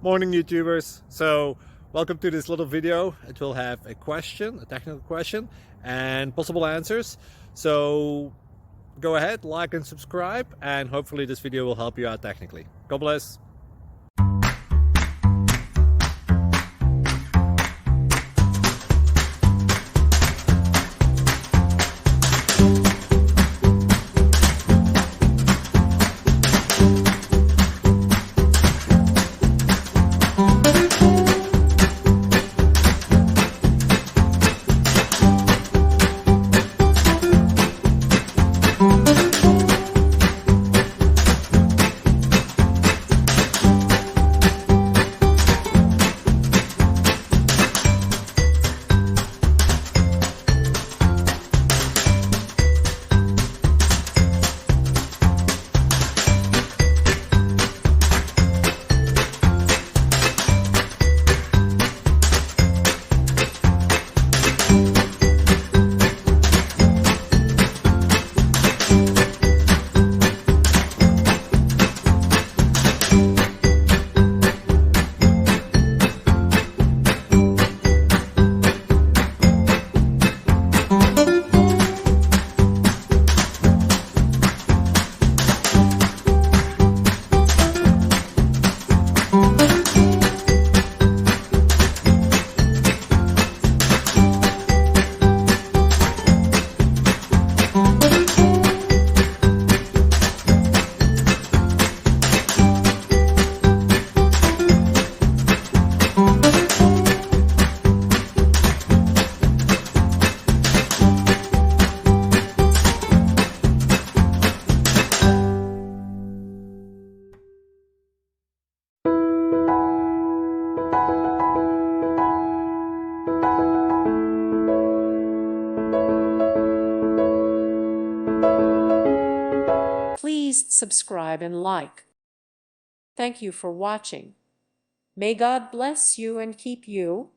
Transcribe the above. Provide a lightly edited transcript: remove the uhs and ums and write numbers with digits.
Morning YouTubers. So welcome to this little video. It will have a question, a technical question, and possible answers. So go ahead, like and subscribe, and hopefully this video will help you out technically. God bless. Please subscribe and like. Thank you for watching. May God bless you and keep you.